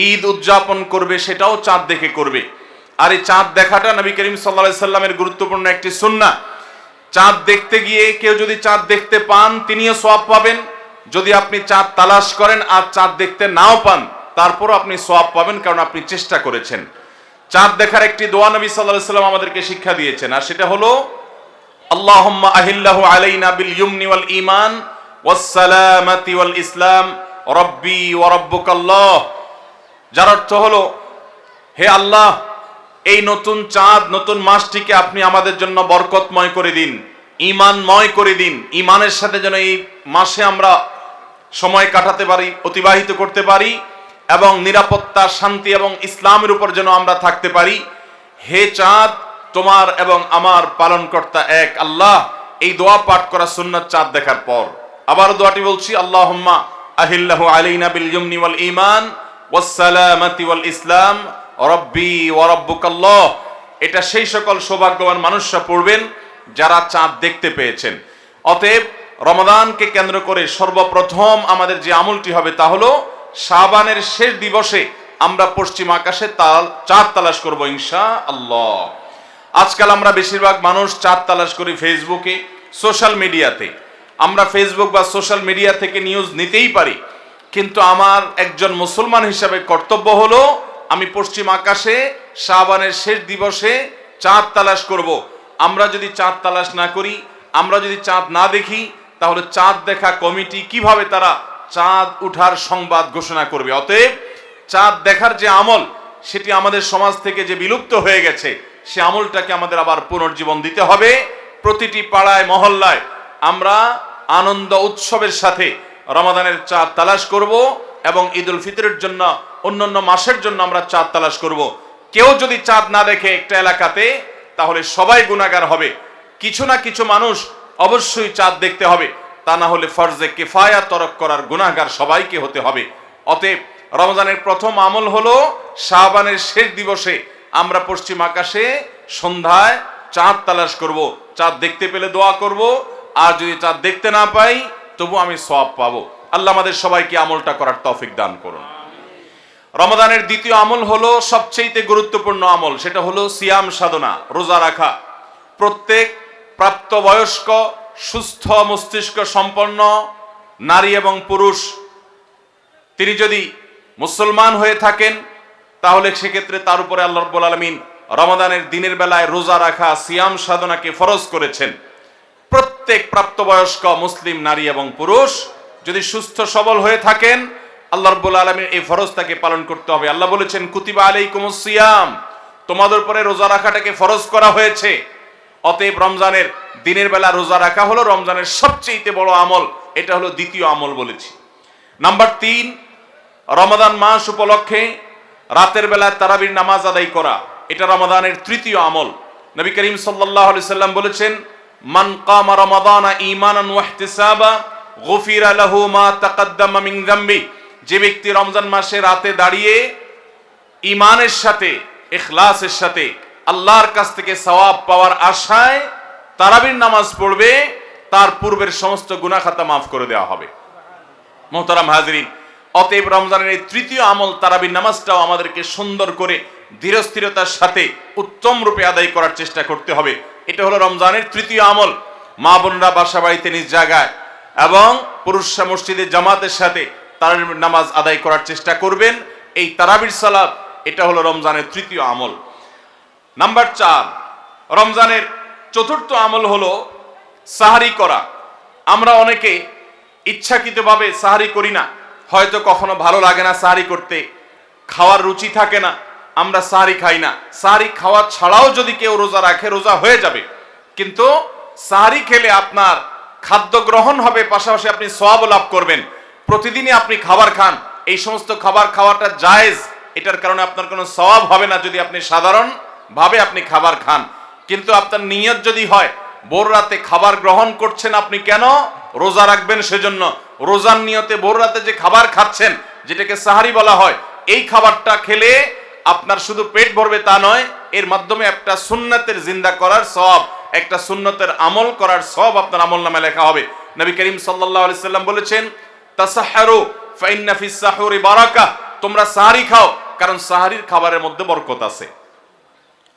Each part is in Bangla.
ঈদ উদযাপন করবে সেটাও চাঁদ দেখে করবে। আর এই চাঁদ দেখাটা নবী করিম সাল্লাল্লাহু আলাইহি সাল্লামের গুরুত্বপূর্ণ একটি সুন্নাহ। চাঁদ দেখতে গিয়ে কেউ যদি চাঁদ দেখতে পান তিনিও সওয়াব পাবেন। যদি আপনি চাঁদ তালাশ করেন আর চাঁদ দেখতে নাও পান তারপরও আপনি সওয়াব পাবেন, কারণ আপনি চেষ্টা করেছেন। চাঁদ দেখার একটি দোয়া নবী সাল্লাল্লাহু আলাইহি সাল্লাম আমাদেরকে শিক্ষা দিয়েছেন, আর সেটা হলো আল্লাহুম্মা আহিল্লাহু আলাইনা বিল ইয়ুমনি ওয়াল ঈমান ওয়াস সালামাতি ওয়াল ইসলাম রব্বি ওয়া রাব্বুকাল্লাহ। যার অর্থ হলো, হে আল্লাহ, এই নতুন চাঁদ নতুন মাসটিকে আপনি আমাদের জন্য বরকতময় করে দিন, ঈমানময় করে দিন। ঈমানের সাথে যেন এই মাসে আমরা সময় কাটাতে পারি, অতিবাহিত করতে পারি, এবং নিরাপত্তা, শান্তি এবং ইসলামের উপর যেন আমরা থাকতে পারি। হে চাঁদ, তোমার এবং আমার পালনকর্তা এক আল্লাহ। এই দোয়া পাঠ করা সুন্নাত চাঁদ দেখার পর। আবার দোয়াটি বলছি, আল্লাহুম্মা আহিল্লাহু আলাইনা বিল ইয়ুমনি ওয়াল ঈমান ওয়াস সালামাতি ওয়াল ইসলাম রব্বি ওয়া রাব্বুকাল্লাহ। এটা সেই সকল সৌভাগ্যবান মানুষরা পড়বেন যারা চাঁদ দেখতে পেয়েছেন। অতএব রমাদানকে কেন্দ্র করে সর্বপ্রথম আমাদের যে আমলটি হবে তা হলো শাবানের শেষ দিবসে আমরা পশ্চিম আকাশে চাঁদ তালাশ করব ইনশাআল্লাহ। আজকাল আমরা বেশিরভাগ মানুষ চাঁদ তালাশ করি ফেসবুকে, সোশ্যাল মিডিয়াতে। আমরা ফেসবুক বা সোশ্যাল মিডিয়া থেকে নিউজ নিতেই পারি, কিন্তু আমার একজন মুসলমান হিসাবে কর্তব্য হলো আমি পশ্চিম আকাশে শাবানের শেষ দিবসে চাঁদ তালাশ করব। আমরা যদি চাঁদ তালাশ না করি, আমরা যদি চাঁদ না দেখি, তাহলে চাঁদ দেখা কমিটি কিভাবে তারা চাঁদ উঠার সংবাদ ঘোষণা করবে? অতএব চাঁদ দেখার যে আমল, সেটি আমাদের সমাজ থেকে যে বিলুপ্ত হয়ে গেছে, সে আমলটাকে আমাদের আবার পুনর্জীবন দিতে হবে। প্রতিটি পাড়ায় মহল্লায় আমরা আনন্দ উৎসবের সাথে রমাদানের চাঁদ তালাশ করব, এবং ঈদ উল ফিতরের জন্য, অন্যান্য মাসের জন্য আমরা চাঁদ তালাশ করব। কেউ যদি চাঁদ না দেখে একটা এলাকাতে, তাহলে সবাই গুনাহগার হবে। কিছু না কিছু মানুষ অবশ্যই চাঁদ দেখতে হবে, তা না হলে ফরজে কিফায়া তরক করার গুনাহগার সবাইকে হতে হবে। অতএব রমজানের প্রথম আমল হলো শাবানের শেষ দিবসে আমরা পশ্চিম আকাশে সন্ধ্যায় চাঁদ তালাশ করব। চাঁদ দেখতে পেলে দোয়া করব, আর যদি চাঁদ দেখতে না পাই তবু আমি সওয়াব পাবো। আল্লাহ আমাদের সবাইকে আমলটা করার তৌফিক দান করুন। রমাদানের দ্বিতীয় আমল হলো সবচেয়ে গুরুত্বপূর্ণ আমল, সেটা হলো সিয়াম সাধনা, রোজা রাখা। প্রত্যেক প্রাপ্তবয়স্ক সুস্থ মস্তিষ্ক সম্পন্ন নারী এবং পুরুষ তিনি যদি মুসলমান হয়ে থাকেন, তাহলে সেক্ষেত্রে তার উপরে আল্লাহ রাব্বুল আলামিন রমাদানের দিনের বেলায় রোজা রাখা, সিয়াম সাধনাকে ফরজ করেছেন। প্রত্যেক প্রাপ্তবয়স্ক মুসলিম নারী এবং পুরুষ যদি সুস্থ সবল হয়ে থাকেন, আল্লাহ রাব্বুল আলামিন এই ফরজটাকে পালন করতে হবে। আল্লাহ বলেছেন, কুতিবা আলাইকুমুস সিয়াম, তোমাদের উপরে রোজা রাখাটাকে ফরজ করা হয়েছে। অতএব রমজানের দিনের বেলা রোজা রাখা হলো রমজানের সবচেয়ে বড় আমল। এটা হলো দ্বিতীয় আমল বলেছি। নাম্বার 3, রমাদান মাস উপলক্ষে রাতের বেলা তারাবির নামাজ আদায় করা, এটা রমাদানের তৃতীয় আমল। নবী করিম সাল্লাল্লাহু আলাইহি সাল্লাম বলেছেন, মান কামা রমাদানা ঈমানান ওয়া ইহতিসাবা গুফিরা লাহু মা তাকাদ্দামা মিন যামবি। যে ব্যক্তি রমজান মাসে রাতে দাঁড়িয়ে ঈমানের সাথে, ইখলাসের সাথে আল্লাহর কাছ থেকে সওয়াব পাওয়ার আশায় তারাবির নামাজ পড়বে, তার পূর্বের সমস্ত গুনাহ খাতা মাফ করে দেওয়া হবে। মুহতারাম হাজিরিন, অতএব রমজানের এই তৃতীয় আমল তারাবির নামাজটাও আমাদেরকে সুন্দর করে ধীরস্থিরতার সাথে উত্তম রূপে আদায় করার চেষ্টা করতে হবে। এটা হলো রমজানের তৃতীয় আমল। মা বোনরা বাসা বাড়িতে নিজ জায়গায় এবং পুরুষরা মসজিদে জামাতের সাথে তারাবির নামাজ আদায় করার চেষ্টা করবেন। এই তারাবির সালাত, এটা হলো রমজানের তৃতীয় আমল। নাম্বার 4, রমজানের চতুর্থ আমল হলো সাহারি করা। আমরা অনেকে ইচ্ছাকৃতভাবে সাহারি করি না, হয়তো কখনো ভালো লাগে না সাহারি করতে, খাওয়ার রুচি থাকে না, আমরা সাহারি খাই না। সাহারি খাওয়া ছাড়াও যদি কেউ রোজা রাখে, রোজা হয়ে যাবে, কিন্তু সাহারি খেলে আপনার খাদ্য গ্রহণ হবে, পাশাপাশি আপনি সওয়াব লাভ করবেন। প্রতিদিনই আপনি খাবার খান, এই সমস্ত খাবার খাওয়াটা জায়েজ, এটার কারণে আপনার কোনো সওয়াব হবে না যদি আপনি সাধারণ ভাবে আপনি খাবার খান। কিন্তু আপনার নিয়ত যদি হয় ভোর রাতে খাবার গ্রহণ করছেন, আপনি কেন রোজা রাখবেন, সেজন্য রোজার নিয়তে ভোর রাতে যে খাবার খাচ্ছেন, যেটাকে সাহারি বলা হয়, এই খাবারটা খেলে আপনার শুধু পেট ভরবে তা নয়, এর মাধ্যমে একটা সুন্নতের জিন্দা করার সওয়াব, একটা সুন্নতের আমল করার সওয়াব আপনার আমলনামায় লেখা হবে। নবী করিম সাল্লাল্লাহু আলাইহি সাল্লাম বলেছেন, তাসাহহারু ফাইন্না ফিস সাহুরি বারাকা, তোমরা সাহারি খাও, কারণ সাহারির খাবারের মধ্যে বরকত আছে।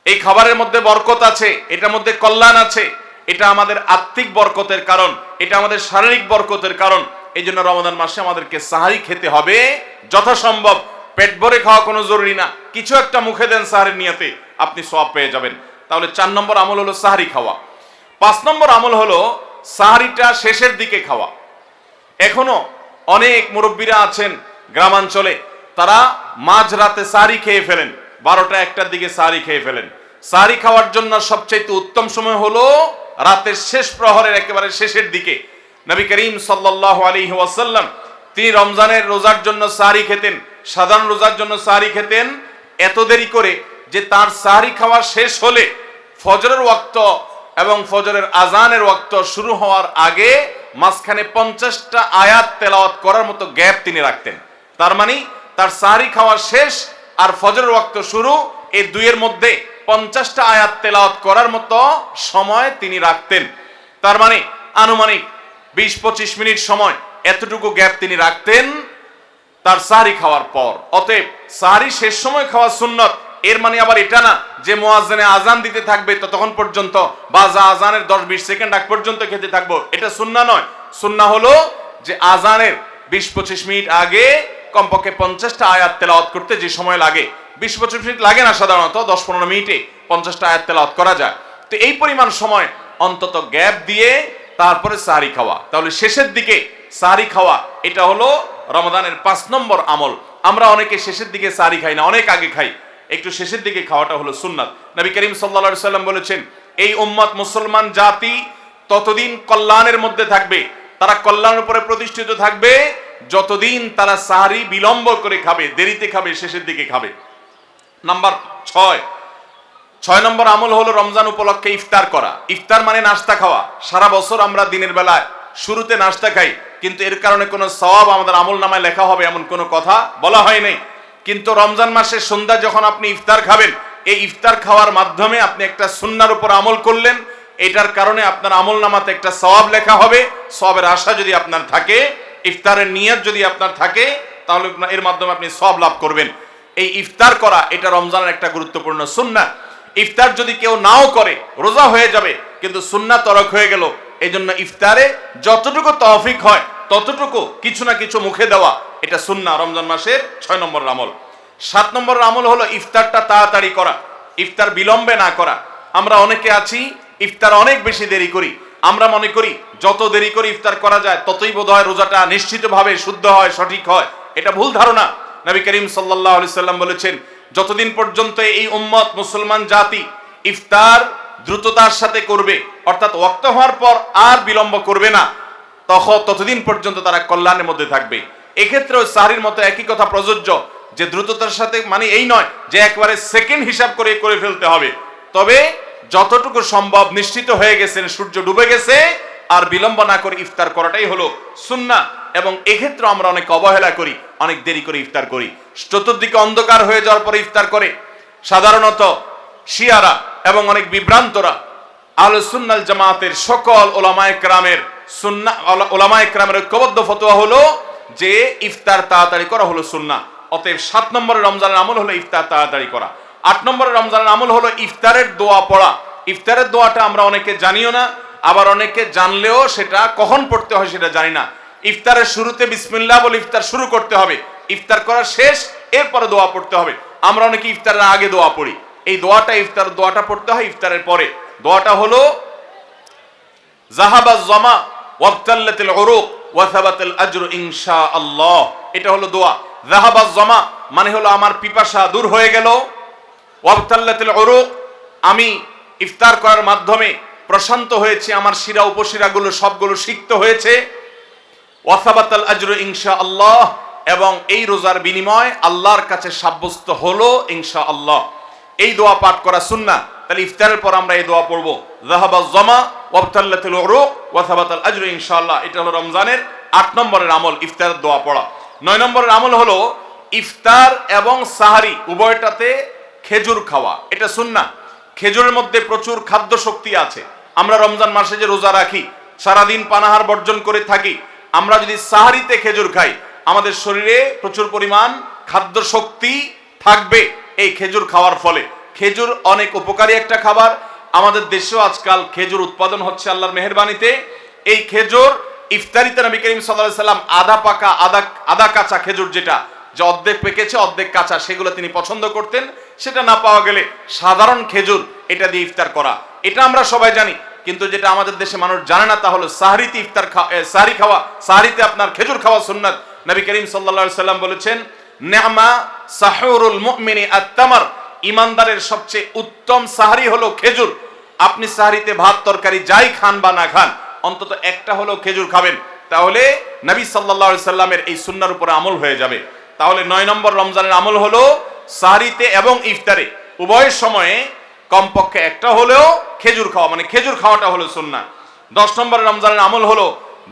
এই খাবারের মধ্যে বরকত আছে, এটার মধ্যে কল্যাণ আছে, এটা আমাদের আত্মিক বরকতের কারণ, এটা আমাদের শারীরিক বরকতের কারণ। এই জন্য রমাদান মাসে আমাদেরকে সাহারি খেতে হবে যথাসম্ভব। পেট ভরে খাওয়া কোনো জরুরি না, কিছু একটা মুখে দেন সাহারির নিয়তে, আপনি সওয়াব পেয়ে যাবেন। তাহলে 4 নম্বর আমল হলো সাহারি খাওয়া। 5 নম্বর আমল হলো সাহারিটা শেষের দিকে খাওয়া। এখনো অনেক মুরব্বীরা আছেন গ্রামাঞ্চলে, তারা মাঝরাতে সাহারি খেয়ে ফেলেন, 12টা 1টার দিকে সাহারি খেয়ে ফেলেন। সাহারি খাওয়ার জন্য সবচেয়ে উত্তম সময় হলো রাতের শেষ প্রহরের একেবারে শেষের দিকে। নবী করিম সাল্লাল্লাহু আলাইহি ওয়াসাল্লাম তিনি রমজানের রোজার জন্য সাহারি খেতেন, সাধারণ রোজার জন্য সাহারি খেতেন এত দেরি করে যে তার সাহারি খাওয়া শেষ হলে ফজরের ওয়াক্ত এবং ফজরের আজানের ওয়াক্ত শুরু হওয়ার আগে মাঝখানে 50টা আয়াত তেলাওয়াত করার মতো গ্যাপ তিনি রাখতেন। তার মানে তার সাহারি খাওয়া শেষ আর ফজরের ওয়াক্ত শুরু, এই দুইয়ের মধ্যে 50টা আয়াত তেলাওয়াত করার মতো সময় তিনি রাখতেন। তার মানে আনুমানিক 20-25 মিনিট সময়, এতটুকু গ্যাপ তিনি রাখতেন তার সাহারি খাওয়ার পর। অতএব সাহারি শেষ সময় খাওয়া সুন্নত। এর মানে আবার এটা না যে মুয়াজ্জিনে আজান দিতে থাকবে ততক্ষণ পর্যন্ত বা আজানের 10-20 সেকেন্ড আগ পর্যন্ত খেতে থাকবো, এটা সুন্নাহ নয়। সুন্নাহ হলো যে আজানের 20-25 মিনিট আগে কমপক্ষে 50টা আয়াত তেলাওয়াত করতে যে সময় লাগে, 20-25 মিনিট লাগে না, সাধারণত 10-15 মিনিটে 50টা আয়াত তেলাওয়াত করা যায়। তো এই পরিমাণ সময় অন্তত গ্যাপ দিয়ে তারপরে সাহারি খাওয়া। তাহলে শেষের দিকে সাহারি খাওয়া, এটা হলো রমাদানের 5 নম্বর আমল। আমরা অনেকে শেষের দিকে সাহারি খাই না, অনেক আগে খাই। একটু শেষের দিকে খাওয়াটা হলো সুন্নাত। নবী করিম সাল্লাল্লাহু আলাইহি সাল্লাম বলেছেন, এই উম্মত মুসলমান জাতি ততদিন কল্যাণের মধ্যে থাকবে, তারা কল্যাণের উপরে প্রতিষ্ঠিত থাকবে যতদিন তারা সাহারি বিলম্ব করে খাবে, দেরিতে খাবে, শেষের দিকে খাবে। নাম্বার 6 নম্বর আমল হলো রমজান উপলক্ষে ইফতার করা। ইফতার মানে নাস্তা খাওয়া। সারা বছর আমরা দিনের বেলায় শুরুতে নাস্তা খাই, কিন্তু এর কারণে কোনো সওয়াব আমাদের আমল নামায় লেখা হবে এমন কোনো কথা বলা হয় নাই। কিন্তু রমজান মাসের সন্ধ্যা যখন আপনি ইফতার খাবেন, এই ইফতার খাওয়ার মাধ্যমে আপনি একটা সুন্নাহর উপর আমল করলেন, এটার কারণে আপনার আমল নামাতে একটা সওয়াব লেখা হবে। সওয়াবের আশা যদি আপনার থাকে, ইফতারের নিয়ত যদি আপনার থাকে, তাহলে এর মাধ্যমে আপনি সওয়াব লাভ করবেন। এই ইফতার করা এটা রমজানের একটা গুরুত্বপূর্ণ সুন্নাহ। ইফতার যদি কেউ নাও করে রোজা হয়ে যাবে, কিন্তু সুন্নাহ তরক হয়ে গেল। এই জন্য ইফতারে যতটুকু তৌফিক হয় ততটুকু কিছু না কিছু মুখে দেওয়া, এটা সুন্নাহ, রমজান মাসের 6 নম্বর আমল। 7 নম্বর আমল হলো ইফতারটা তাড়াতাড়ি করা, ইফতার বিলম্বে না করা। আমরা অনেকে আছি ইফতার অনেক বেশি দেরি করি। আমরা মনে করি যত দেরি করে ইফতার করা যায় ততই বোধহয় রোজাটা নিশ্চিতভাবে শুদ্ধ হয়, সঠিক হয়। এটা ভুল ধারণা। নবী করিম সাল্লাল্লাহু আলাইহি সাল্লাম বলেছেন, যতদিন পর্যন্ত এই উম্মত মুসলমান জাতি ইফতার দ্রুততার সাথে করবে, অর্থাৎ ওয়াক্ত হওয়ার পর আর বিলম্ব করবে না, ততদিন পর্যন্ত তারা কল্যাণের মধ্যে থাকবে। এক্ষেত্রেও সাহরির মতো একই কথা প্রযোজ্য, যে দ্রুততার সাথে মানে এই নয় যে একবারে সেকেন্ড হিসাব করে ফেলতে হবে, তবে যতটুকু সম্ভব নিশ্চিত হয়ে গেছেন সূর্য ডুবে গেছে আর বিলম্ব না করে ইফতার করাটাই হলো সুন্নাহ। এবং এক্ষেত্রে আমরা অনেক অবহেলা করি, অনেক দেরি করে ইফতার করি, চতুর্দিকে অন্ধকার হয়ে যাওয়ার পরে ইফতার করে। সাধারণত শিয়ারা এবং অনেক বিভ্রান্তরা আহলুস সুন্নাহ ওয়াল জামাতের সকল ওলামায়ে কেরামের ওলামায়ে কেরামের ঐক্যবদ্ধ ফতোয়া হলো যে ইফতার তাড়াতাড়ি করা হলো সুন্নাহ। অতএব 7 নম্বরের রমজানের আমল হলো ইফতার তাড়াতাড়ি করা। 8 নম্বরের রমজানের আমল হলো ইফতারের দোয়া পড়া। ইফতারের দোয়াটা আমরা অনেকে জানিও না, আবার অনেকে জানলেও সেটা কখন পড়তে হয় সেটা জানি না। ইফতারের শুরুতে বিসমিল্লাহ বলে ইফতার শুরু করতে হবে, ইফতার করা শেষ, এরপরে দোয়া পড়তে হবে। আমরা অনেকে ইফতারের আগে দোয়া পড়ি, এই দোয়াটা ইফতার দোয়াটা পড়তে হয় ইফতারের পরে। দোয়াটা হলো যাহাবাজ জামা ওয়াবতাল্লাতিল উরুক ওয়া সাবাতাল আজরু ইনশাআল্লাহ। এটা হলো দোয়া। যাহাবাজ জামা মানে হলো আমার পিপাসা দূর হয়ে গেল, ওয়াবতাল্লাতিল উরুক আমি ইফতার করার মাধ্যমে প্রশান্ত হয়েছে, আমার শিরা উপশিরাগুলো সবগুলো সিক্ত হয়েছে, ওয়া সাবাতাল আজরু ইনশাআল্লাহ এবং এই রোজার বিনিময় আল্লাহর কাছে সাব্যস্ত হলো ইনশাআল্লাহ। এই দোয়া পাঠ করা সুন্নাহ। তাহলে ইফতারের পর আমরা এই দোয়া পড়ব, যাহাবাজ জামা ওয়াবতাল্লাতিল উরুক ওয়া সাবাতাল আজরু ইনশাআল্লাহ। এটা হলো রমজানের 8 নম্বরের আমল, ইফতারের দোয়া পড়া। 9 নম্বরের আমল হলো ইফতার এবং সাহারি উভয়টাতে খেজুর খাওয়া, এটা সুন্নাহ। খেজুরের মধ্যে প্রচুর খাদ্য শক্তি আছে। আমরা রমজান মাসে যে রোজা রাখি, সারাদিন পানাহার বর্জন করে থাকি, আমরা যদি সাহারিতে খেজুর খাই আমাদের শরীরে প্রচুর পরিমাণ খাদ্য শক্তি থাকবে এই খেজুর খাওয়ার ফলে। খেজুর অনেক উপকারী একটা খাবার। আমাদের দেশেও আজকাল খেজুর উৎপাদন হচ্ছে আল্লাহর মেহেরবানিতে। এই খেজুর ইফতারিতে নবী করিম সাল্লাল্লাহু আলাইহি সাল্লাম আধা পাকা আধা কাঁচা খেজুর, যেটা যে অর্ধেক পেকেছে অর্ধেক কাঁচা, সেগুলো তিনি পছন্দ করতেন। সেটা না পাওয়া গেলে সাধারণ খেজুর এটা দিয়ে ইফতার করা, এটা আমরা সবাই জানি। কিন্তু যেটা আমাদের দেশে মানুষ জানে না তা হলো সাহরিতে সাহরি খাওয়া, সাহরিতে আপনার খেজুর খাওয়া সুন্নাত। নবী করিম সাল্লাল্লাহু আলাইহি সাল্লাম বলেছেন, নি'মা সাহুরুল মুমিনি আত-তামার, ইমানদারের সবচেয়ে উত্তম সাহরি হলো খেজুর। আপনি সাহরিতে ভাত তরকারি যাই খান বা না খান, অন্তত একটা হলো খেজুর খাবেন, তাহলে নবী সাল্লাল্লাহু আলাইহি সাল্লামের এই সুন্নাহর উপরে আমল হয়ে যাবে। তাহলে 9 নম্বর রমজানের আমল হলো সাহরিতে এবং ইফতারে উভয় সময়ে কমপক্ষে একটা হলেও খেজুর খাওয়া, মানে খেজুর খাওয়াটা হলো সুন্নাহ। 10 নম্বর রমজানের আমল হলো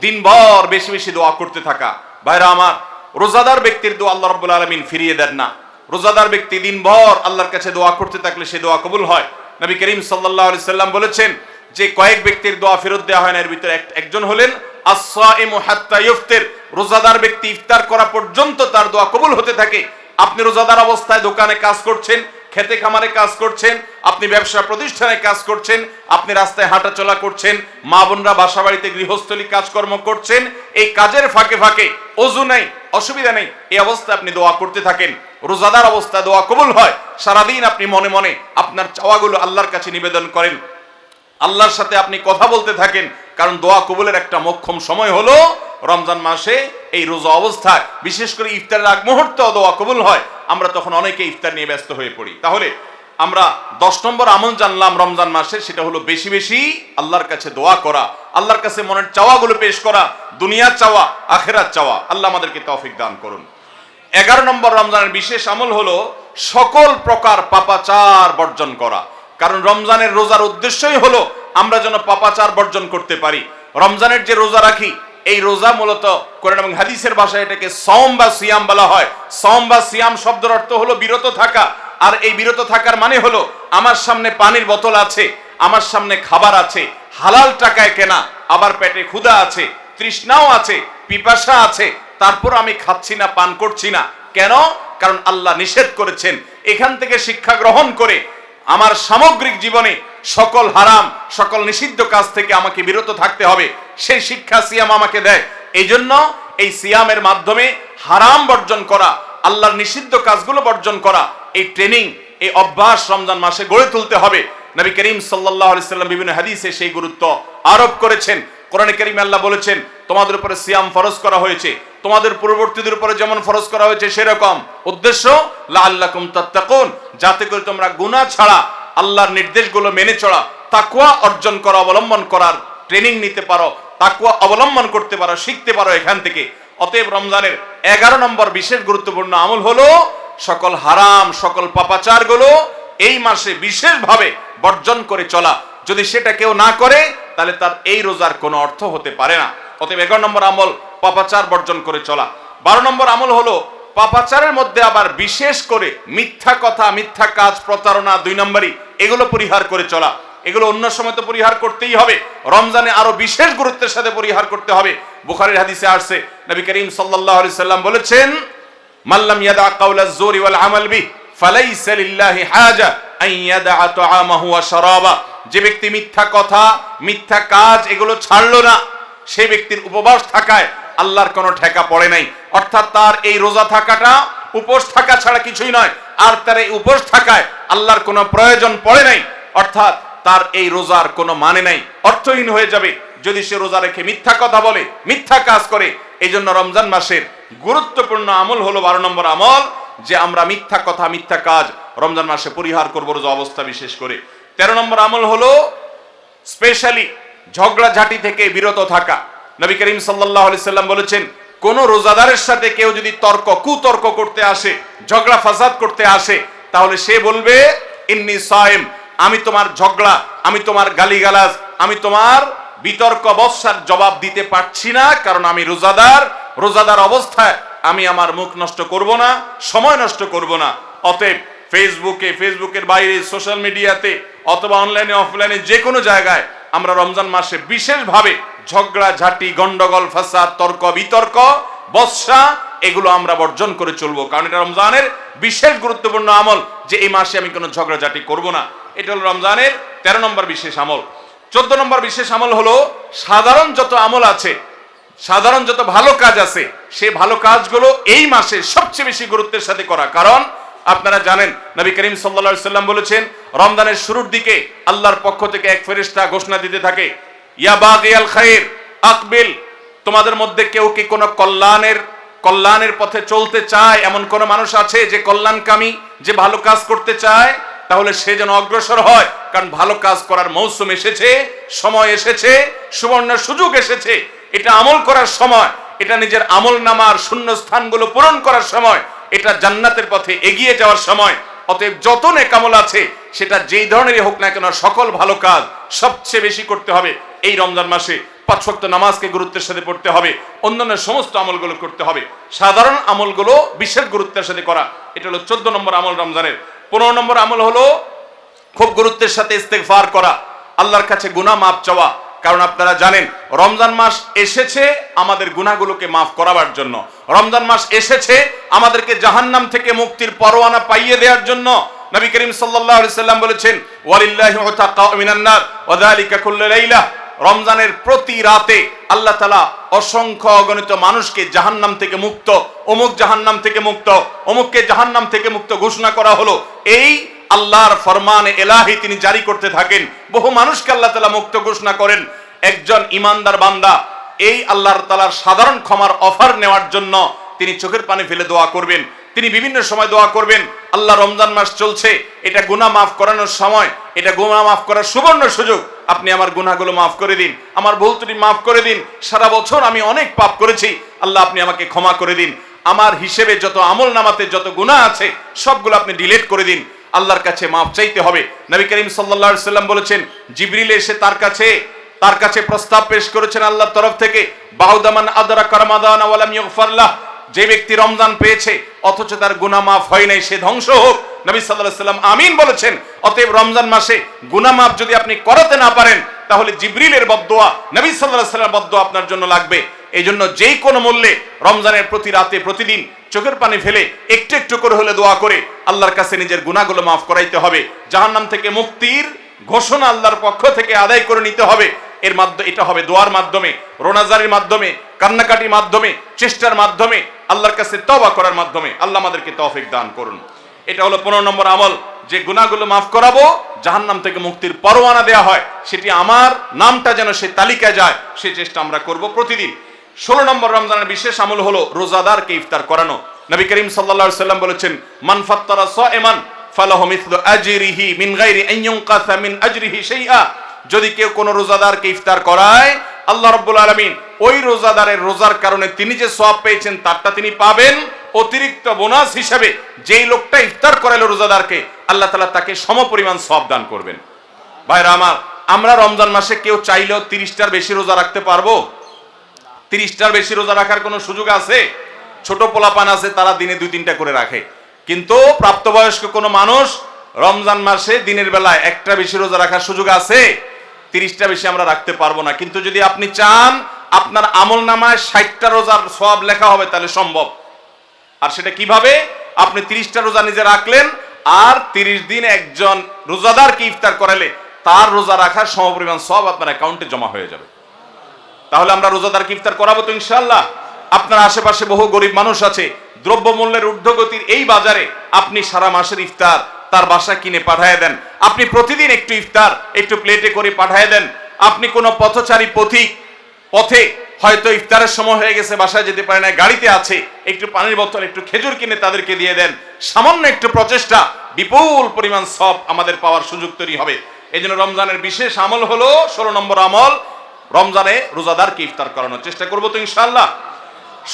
দিনভর বেশি বেশি দোয়া করতে থাকা। ভাইরা আমার, রোজাদার ব্যক্তির দোয়া আল্লাহ রাব্বুল আলামিন ফিরিয়ে দেন না। রোজাদার ব্যক্তি দিনভর আল্লাহর কাছে দোয়া করতে থাকলে সে দোয়া কবুল হয়। নবী করিম সাল্লাল্লাহু আলাইহি সাল্লাম বলেছেন যে কয়েক ব্যক্তির দোয়া ফেরত দেওয়া হয় না, এর ভিতরে একজন হলেন আস-সাইমু হাত্তা ইফতির, রোজাদার ব্যক্তি ইফতার করা পর্যন্ত তার দোয়া কবুল হতে থাকে। আপনি রোজাদার অবস্থায় দোকানে কাজ করছেন, খেতে খামারে কাজ করছেন, আপনি ব্যবসা প্রতিষ্ঠানে কাজ করছেন, আপনি রাস্তায় হাঁটাচলা করছেন, মা বোনরা বাসা বাড়িতে গৃহস্থলী কাজকর্ম করছেন, এই কাজের ফাঁকে ফাঁকে ওযু নাই, অসুবিধা নেই, এই অবস্থায় আপনি দোয়া করতে থাকেন। রোজাদার অবস্থায় দোয়া কবুল হয়। সারাদিন আপনি মনে মনে আপনার চাওয়াগুলো আল্লাহর কাছে নিবেদন করেন, আল্লাহর সাথে আপনি কথা বলতে থাকেন, কারণ দোয়া কবুলের একটা মোক্ষম সময় হলো রমজান মাসে এই রোজা অবস্থায়। বিশেষ করে ইফতারের আগ মুহূর্তে দোয়া কবুল হয়, আমরা তখন অনেকে ইফতার নিয়ে ব্যস্ত হয়ে পড়ি। তাহলে আমরা 10 নম্বর আমল জানলাম রমজান মাসে, সেটা হলো বেশি বেশি আল্লাহর কাছে দোয়া করা, আল্লাহর কাছে মনের চাওয়াগুলো পেশ করা, দুনিয়ার চাওয়া আখিরাত চাওয়া। আল্লাহ আমাদেরকে তৌফিক দান করুন। 11 নম্বর রমজানের বিশেষ আমল হলো সকল প্রকার পাপাচার বর্জন করা। কারণ রমজানের রোজার উদ্দেশ্যই হলো আমরা যেন পাপাচার বর্জন করতে পারি। রমজানের যে রোজা রাখি, এই রোজা মূলত কোরআন এবং হাদিসের ভাষায় এটাকে সওম বা সিয়াম বলা হয়। সওম বা সিয়াম শব্দের অর্থ হলো বিরত থাকা। আর এই বিরত থাকার মানে হলো আমার সামনে পানির বোতল আছে, আমার সামনে খাবার আছে, হালাল টাকায় কেনা, আবার পেটে ক্ষুধা আছে, তৃষ্ণাও আছে, পিপাসা আছে, তারপর আমি খাচ্ছি না, পান করছি না। কেন? কারণ আল্লাহ নিষেধ করেছেন। এখান থেকে শিক্ষা গ্রহণ করে আমার সামগ্রিক জীবনে সকল হারাম, সকল নিষিদ্ধ কাজ থেকে আমাকে বিরত থাকতে হবে, সেই শিক্ষা সিয়াম আমাকে দেয়। এই জন্য এই সিয়ামের মাধ্যমে হারাম বর্জন করা, আল্লাহর নিষিদ্ধ কাজগুলো বর্জন করা, এই ট্রেনিং, এই অভ্যাস রমজান মাসে গড়ে তুলতে হবে। নবী করিম সাল্লাল্লাহু আলাইহি সাল্লাম বিভিন্ন হাদিসে সেই গুরুত্ব আরোপ করেছেন। কোরআনে কারিমে আল্লাহ বলেছেন, তোমাদের উপরে সিয়াম ফরজ করা হয়েছে, তোমাদের পূর্ববর্তীদের উপরে যেমন ফরজ করা হয়েছে সেরকম। উদ্দেশ্য লাআল্লাকুম তাত্তাকুন, যাতে করে তোমরা গুনাহ ছাড়া আল্লাহর নির্দেশগুলো মেনে চলা, তাকওয়া অর্জন করা, অবলম্বন করার ট্রেনিং নিতে পারো, তাকওয়া অবলম্বন করতে পারো, শিখতে পারো এখান থেকে। অতএব রমজানের 11 নম্বর বিশেষ গুরুত্বপূর্ণ আমল হলো সকল হারাম, সকল পাপাচারগুলো এই মাসে বিশেষভাবে বর্জন করে চলা। যদি সেটা কেউ না করে তাহলে তার এই রোজার কোনো অর্থ হতে পারে না। অতএব 11 নম্বর আমল পাপাচার বর্জন করে চলা। 12 নম্বর আমল হলো পাপাচারের মধ্যে আবার বিশেষ করে মিথ্যা কথা, মিথ্যা কাজ, প্রতারণা 2 নম্বরই, এগুলো পরিহার করে চলা। এগুলো অন্য সময় তো পরিহার করতেই হবে, রমজানে আরো বিশেষ গুরুত্বের সাথে পরিহার করতে হবে। বুখারীর হাদিসে আসছে, নবী করিম সাল্লাল্লাহু আলাইহি সাল্লাম বলেছেন, মাল্লাম ইয়াদা কাওলাজ জুরি ওয়াল আমাল বিহি ফালাইসা লিল্লাহি হাজা আন ইয়াদা তাআমাহু ওয়া শারাবা। যে ব্যক্তি মিথ্যা কথা, মিথ্যা কাজ এগুলো ছাড়লো না, সেই ব্যক্তির উপবাস থাকায় আল্লাহর কোনো ঠেকা পড়ে নাই। অর্থাৎ তার এই রোজা থাকাটা উপোস থাকা ছাড়া কিছুই নয়, আর তার এই উপোস থাকায় আল্লাহর কোনো প্রয়োজন পড়ে নাই। অর্থাৎ তার এই রোজার কোনো মানে নাই, অর্থহীন হয়ে যাবে যদি সে রোজা রেখে মিথ্যা কথা বলে, মিথ্যা কাজ করে। এই জন্য রমজান মাসের গুরুত্বপূর্ণ আমল হলো 12 নম্বর আমল, যে আমরা মিথ্যা কথা, মিথ্যা কাজ রমজান মাসে পরিহার করব রোজা অবস্থা বিশেষ করে। 13 নম্বর আমল হলো স্পেশালি ঝগড়াঝাটি থেকে বিরত থাকা। নবী করিম সাল্লাল্লাহু আলাইহি সাল্লাম বলেছেন, কোন রোজাদারের সাথে কেউ যদি কুতর্ক করতে আসে, ঝগড়া ফাসাদ করতে আসে, তাহলে সে বলবে ইন্নী সায়েম, আমি তোমার ঝগড়া, আমি তোমার গালিগালাজ, আমি তোমার বিতর্ক বৎসার জবাব দিতে পারছি না, কারণ আমি রোজাদার। রোজাদার অবস্থায় আমি আমার মুখ নষ্ট করব না, সময় নষ্ট করব না। অতএব ফেসবুকের বাইরে, সোশ্যাল মিডিয়াতে অথবা অনলাইনে অফলাইনে যে কোনো জায়গায় আমরা রমজান মাসে বিশেষভাবে ঝগড়া ঝাঁটি, গন্ডগোল, ফাসাদ, তর্ক বিতর্ক, বৎসা এগুলো আমরা বর্জন করে চলবো, কারণ এটা রমজানের বিশেষ গুরুত্বপূর্ণ আমল যে এই মাসে আমি কোনো ঝগড়াঝাটি করব না। এটা হলো রমজানের 13 নম্বর বিশেষ আমল। 14 নম্বর বিশেষ আমল হলো সাধারণ যত আমল আছে, সাধারণ যত ভালো কাজ আছে, সেই ভালো কাজগুলো এই মাসে সবচেয়ে বেশি গুরুত্বের সাথে করা। কারণ আপনারা জানেন নবী করিম সাল্লাল্লাহু আলাইহি সাল্লাম বলেছেন, রমজানের শুরুর দিকে আল্লাহর পক্ষ থেকে এক ফেরেশতা ঘোষণা দিতে থাকে, ইয়া বাগিয়াল খায়র আকবিল, তোমাদের মধ্যে কেউ কি কোনো কল্যাণের পথে চলতে চায়, এমন কোন মানুষ আছে যে কল্যাণকামী, যে ভালো কাজ করতে চায়, তাহলে সে যেন অগ্রসর হয়, কারণ ভালো কাজ করার মৌসুম এসেছে, সময় এসেছে, সুবর্ণ সুযোগ এসেছে। এটা আমল করার সময়, এটা নিজের আমল নামার শূন্য স্থানগুলো পূরণ করার সময়, এটা জান্নাতের পথে এগিয়ে যাওয়ার সময়। অতএব যত নেক আমল আছে, সেটা যেই ধরনেরই হোক না কেন, সকল ভালো কাজ সবচেয়ে বেশি করতে হবে এই রমজান মাসে। 5 ওয়াক্ত নামাজকে গুরুত্বের সাথে পড়তে হবে, অন্যান্য সমস্ত আমলগুলো করতে হবে, সাধারণ আমলগুলো বিশেষ গুরুত্বের সাথে করা। এটা হলো 14 নম্বর আমল রমজানের। 15 নম্বর আমল হলো খুব গুরুত্বের সাথে ইস্তেগফার করা, আল্লাহর কাছে গুনাহ মাফ চাওয়া। কারণ আপনারা জানেন রমজান মাস এসেছে আমাদের গুনাহগুলোকে মাফ করাবার জন্য, রমজান মাস এসেছে আমাদেরকে জাহান্নাম থেকে মুক্তির পরোয়ানা পাইয়ে দেওয়ার জন্য। নবী করিম সাল্লাল্লাহু আলাইহি সাল্লাম বলেছেন, ওয়ালিল্লাহি উতাকা মিনান নার ওয়া যালিকা কুল্লু লাইলা, রমজানের প্রতি রাতে আল্লাহ তাআলা অসংখ্য অগণিত মানুষকে জাহান্নাম থেকে মুক্ত, অমুক জাহান্নাম থেকে মুক্ত, অমুককে জাহান্নাম থেকে মুক্ত ঘোষণা করা হলো। এই আল্লাহর ফরমানে এলাহি তিনি জারি করতে থাকেন, বহু মানুষকে আল্লাহ তাআলা মুক্ত ঘোষণা করেন। একজন ইমানদার বান্দা এই আল্লাহর তাআলার সাধারণ ক্ষমার অফার নেওয়ার জন্য তিনি চোখের পানি ফেলে দোয়া করবেন, তিনি বিভিন্ন সময় দোয়া করবেন, আল্লাহ রমজান মাস চলছে, এটা গুনাহ মাফ করানোর সময়, এটা গুনাহ মাফ করার সুবর্ণ সুযোগ, আপনি আমার গুনাহগুলো মাফ করে দিন, আমার ভুল ত্রুটি মাফ করে দিন, সারা বছর আমি অনেক পাপ করেছি, আল্লাহ আপনি আমাকে ক্ষমা করে দিন, আমার হিসেবে যত আমল নামাতে যত গুনাহ আছে সবগুলো আপনি ডিলিট করে দিন। আল্লাহর কাছে মাফ চাইতে হবে। নবী করিম সাল্লাল্লাহু আলাইহি সাল্লাম বলেছেন, জিবরিল এসে তার কাছে প্রস্তাব পেশ করেছেন আল্লাহর তরফ থেকে, বাউদামান আদরাকা রমাদান ওয়া লাম ইগফার লাহ, যে ব্যক্তি রমজান পেয়েছে অথচ তার গুনাহ মাফ হয় নাই, সে ধ্বংস হোক। নবী সাল্লাল্লাহু আলাইহি সাল্লাম আমিন বলেছেন। অতএব রমজান মাসে গুনাহ মাফ যদি আপনি করাতে না পারেন, তাহলে জিবরিলের বদদোয়া, নবী সাল্লাল্লাহু আলাইহি সাল্লামের বদদোয়া আপনার জন্য লাগবে। এই জন্য যেই কোনো মূল্যে রমজানের প্রতি রাতে প্রতিদিন চোখের পানি ফেলে একটু একটু করে হলে দোয়া করে আল্লাহর কাছে নিজের গুনাহগুলো মাফ করাইতে হবে। জাহান্নাম থেকে মুক্তির ঘোষণা আল্লাহর পক্ষ থেকে আদায় করে নিতে হবে। এর মাধ্যমে এটা হবে দোয়ার মাধ্যমে, রোনাজারির মাধ্যমে, কান্নাকাটির মাধ্যমে, চেষ্টার মাধ্যমে, আল্লাহর কাছে তওবা করার মাধ্যমে। আল্লাহ আমাদেরকে তৌফিক দান করুন। এটা হলো 15 নম্বর আমল, যে গুনাহগুলো মাফ করাবো, জাহান্নাম থেকে মুক্তির পরোয়ানা দেয়া হয়, সেটি আমার নামটা যেন সেই তালিকায় যায়, সেই চেষ্টা আমরা করব প্রতিদিন। 16 নম্বর রমজানের বিশেষ আমল হলো রোজাদারকে ইফতার করানো। নবী করিম সাল্লাল্লাহু আলাইহি সাল্লাম বলেছেন, মান ফাত্তারা সাইমান ফালাহু মিসলু আজরিহি মিন গায়রি আন ইউনকাসা মিন আজরিহি শাইআ, যদি কেউ কোন রোজাদারকে ইফতার করায়, আল্লাহ রাব্বুল আলামিন ওই রোজাদারের রোজার কারণে তিনি যে সওয়াব পেয়েছেন তারটা তিনি পাবেন, অতিরিক্ত বোনাস হিসেবে যেই লোকটা ইফতার করালো রোজাদারকে, আল্লাহ তাআলা তাকে সমপরিমাণ সওয়াব দান করবেন। ভাইরা আমার, আমরা রমজান মাসে কেউ চাইলেও 30টার বেশি রোজা রাখতে পারবো? 30টার বেশি রোজা রাখার কোনো সুযোগ আছে? ছোট পোলাপান আছে, তারা দিনে 2-3টা করে রাখে, কিন্তু প্রাপ্তবয়স্ক কোনো মানুষ রমজান মাসে দিনের বেলায় একটা বেশি রোজা রাখার সুযোগ আছে? 30টা বেশি আমরা রাখতে পারবো না। কিন্তু যদি আপনি চান আপনার আমল নামায় 60টা রোজার সওয়াব লেখা হবে, তাহলে সম্ভব। আর সেটা কিভাবে? আপনি 30টা রোজা নিজে রাখলেন, আর 30 দিন একজন রোজাদারকে ইফতার করালে তার রোজা রাখার সমপরিমাণ সওয়াব আপনার অ্যাকাউন্টে জমা হয়ে যাবে। তাহলে আমরা রোজাদারকে ইফতার করাবো তো ইনশাআল্লাহ। আপনার আশেপাশে বহু গরিব মানুষ আছে, দ্রব্যমূল্যের ঊর্ধ্বগতির এই বাজারে আপনি সারা মাসের ইফতার তার বাসা কিনে পাঠিয়ে দেন, আপনি প্রতিদিন একটু ইফতার একটু প্লেটে করে পাঠিয়ে দেন। আপনি কোনো পথচারী পথে হয়তো ইফতারের সময় হয়ে গেছে, বাসায় যেতে পারে না, গাড়িতে আছে, একটু পানির বোতল একটু খেজুর কিনে তাদেরকে দিয়ে দেন। সামান্য একটু প্রচেষ্টা বিপুল পরিমাণ সওয়াব আমাদের পাওয়ার সুযোগ তৈরি হবে। এই জন্য রমজানের বিশেষ আমল হলো 16 নম্বর আমল, রমজানে রোজাদারকে ইফতার করানোর চেষ্টা করবো তো ইনশাআল্লাহ।